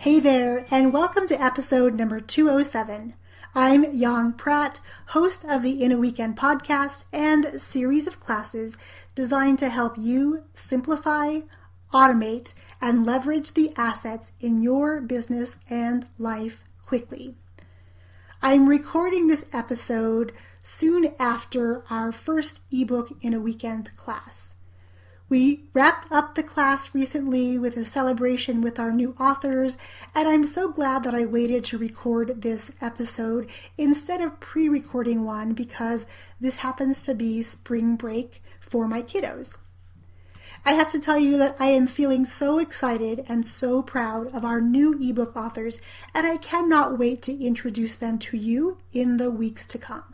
Hey there, and welcome to episode number 207. I'm Yang Pratt, host of the In a Weekend podcast and series of classes designed to help you simplify, automate, and leverage the assets in your business and life quickly. I'm recording this episode soon after our first eBook in a Weekend class. We wrapped up the class recently with a celebration with our new authors, and I'm so glad that I waited to record this episode instead of pre-recording one because this happens to be spring break for my kiddos. I have to tell you that I am feeling so excited and so proud of our new ebook authors, and I cannot wait to introduce them to you in the weeks to come.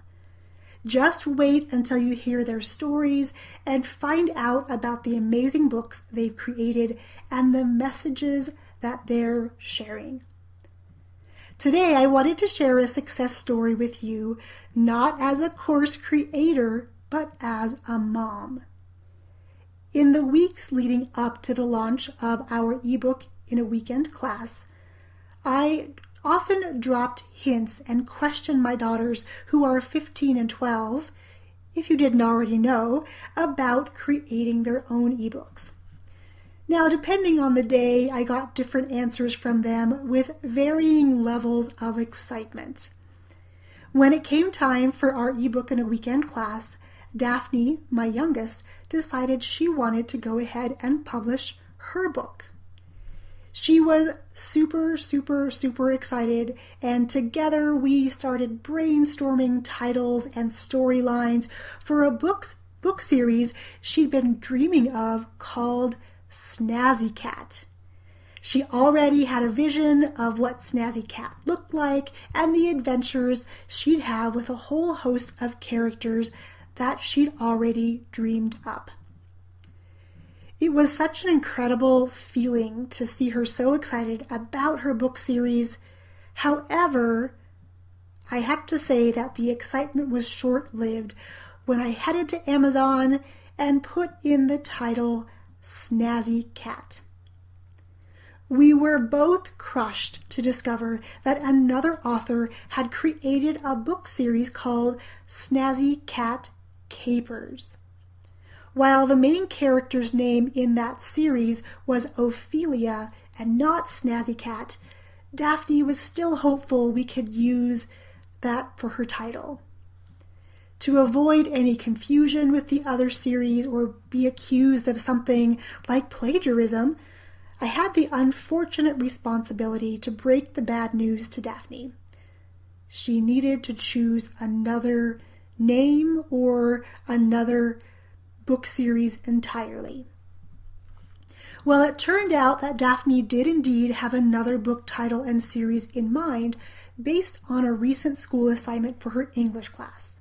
Just wait until you hear their stories and find out about the amazing books they've created and the messages that they're sharing. Today, I wanted to share a success story with you, not as a course creator, but as a mom. In the weeks leading up to the launch of our ebook in a weekend class, I often dropped hints and questioned my daughters, who are 15 and 12, if you didn't already know, about creating their own ebooks. Now, depending on the day, I got different answers from them with varying levels of excitement. When it came time for our ebook in a weekend class, Daphne, my youngest, decided she wanted to go ahead and publish her book. She was super excited, and together we started brainstorming titles and storylines for a book series she'd been dreaming of called Snazzy Cat. She already had a vision of what Snazzy Cat looked like and the adventures she'd have with a whole host of characters that she'd already dreamed up. It was such an incredible feeling to see her so excited about her book series. However, I have to say that the excitement was short-lived when I headed to Amazon and put in the title Snazzy Cat. We were both crushed to discover that another author had created a book series called Snazzy Cat Capers. While the main character's name in that series was Ophelia and not Snazzy Cat, Daphne was still hopeful we could use that for her title. To avoid any confusion with the other series or be accused of something like plagiarism, I had the unfortunate responsibility to break the bad news to Daphne. She needed to choose another name or another book series entirely. Well, it turned out that Daphne did indeed have another book title and series in mind based on a recent school assignment for her English class.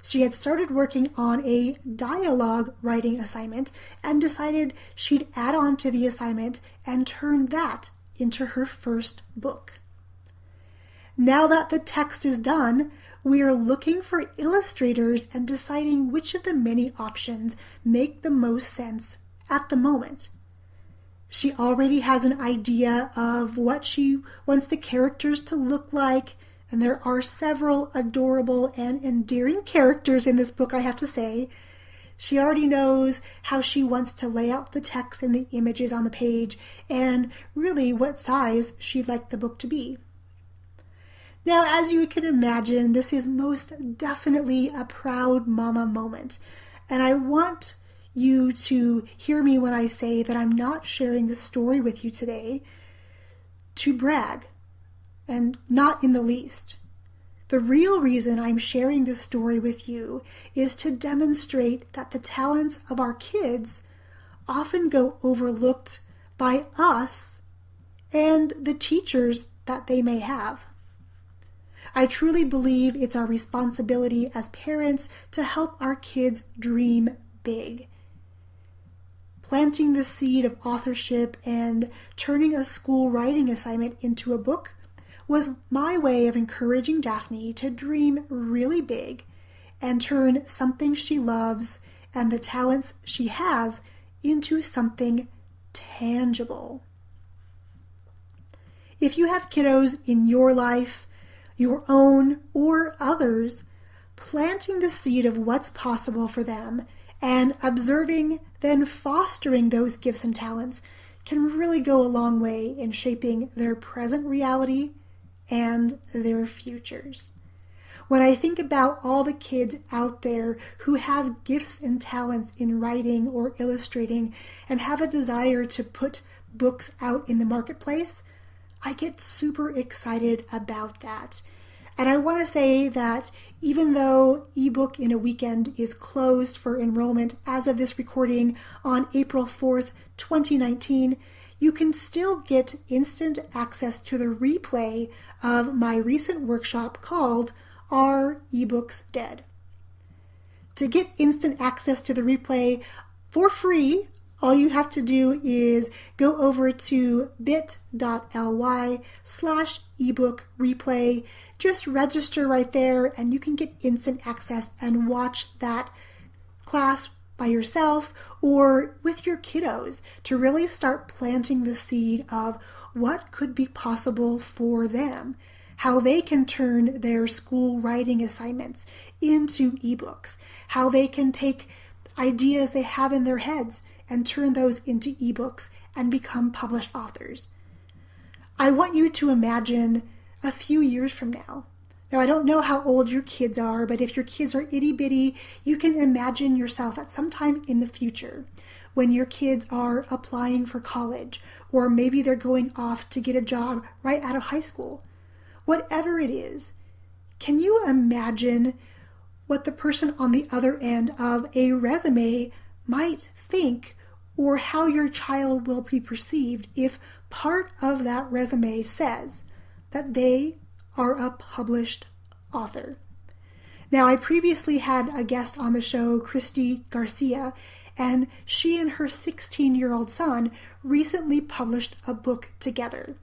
She had started working on a dialogue writing assignment and decided she'd add on to the assignment and turn that into her first book. Now that the text is done, we are looking for illustrators and deciding which of the many options make the most sense at the moment. She already has an idea of what she wants the characters to look like, and there are several adorable and endearing characters in this book, I have to say. She already knows how she wants to lay out the text and the images on the page, and really what size she'd like the book to be. Now, as you can imagine, this is most definitely a proud mama moment, and I want you to hear me when I say that I'm not sharing the story with you today to brag, and not in the least. The real reason I'm sharing this story with you is to demonstrate that the talents of our kids often go overlooked by us and the teachers that they may have. I truly believe it's our responsibility as parents to help our kids dream big. Planting the seed of authorship and turning a school writing assignment into a book was my way of encouraging Daphne to dream really big and turn something she loves and the talents she has into something tangible. If you have kiddos in your life, your own or others, planting the seed of what's possible for them and observing, then fostering those gifts and talents can really go a long way in shaping their present reality and their futures. When I think about all the kids out there who have gifts and talents in writing or illustrating and have a desire to put books out in the marketplace, I get super excited about that. And I want to say that even though eBook in a Weekend is closed for enrollment as of this recording on April 4th, 2019, you can still get instant access to the replay of my recent workshop called Are eBooks Dead? To get instant access to the replay for free, all you have to do is go over to bit.ly/ebook replay. Just register right there and you can get instant access and watch that class by yourself or with your kiddos to really start planting the seed of what could be possible for them, how they can turn their school writing assignments into ebooks, how they can take ideas they have in their heads and turn those into ebooks and become published authors. I want you to imagine a few years from now. Now, I don't know how old your kids are, but if your kids are itty bitty, you can imagine yourself at some time in the future when your kids are applying for college, or maybe they're going off to get a job right out of high school. Whatever it is, can you imagine what the person on the other end of a resume might think, or how your child will be perceived if part of that resume says that they are a published author? Now, I previously had a guest on the show, Christy Garcia, and she and her 16-year-old son recently published a book together.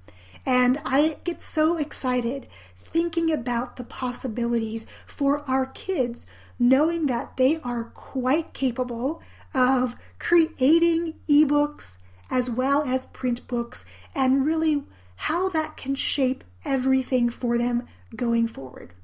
And I get so excited thinking about the possibilities for our kids, knowing that they are quite capable of creating ebooks as well as print books, and really how that can shape everything for them going forward.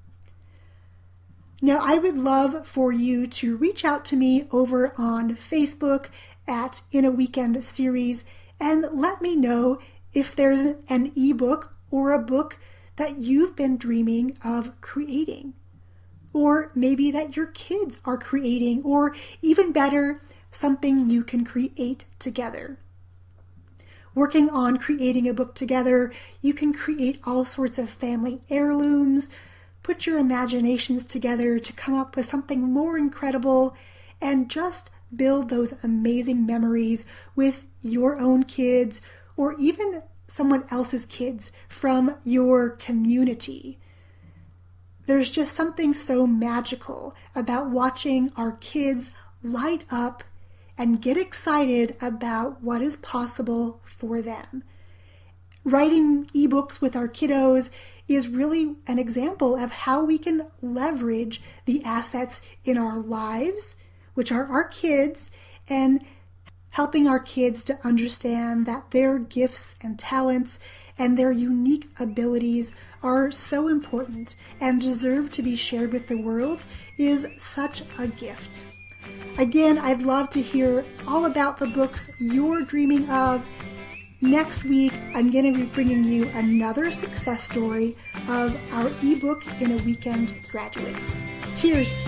Now, I would love for you to reach out to me over on Facebook at In a Weekend Series and let me know if there's an ebook or a book that you've been dreaming of creating, or maybe that your kids are creating, or even better, something you can create together. Working on creating a book together, you can create all sorts of family heirlooms, put your imaginations together to come up with something more incredible, and just build those amazing memories with your own kids or even someone else's kids from your community. There's just something so magical about watching our kids light up and get excited about what is possible for them. Writing ebooks with our kiddos is really an example of how we can leverage the assets in our lives, which are our kids, and helping our kids to understand that their gifts and talents and their unique abilities are so important and deserve to be shared with the world is such a gift. Again, I'd love to hear all about the books you're dreaming of. Next week, I'm going to be bringing you another success story of our eBook in a Weekend graduates. Cheers!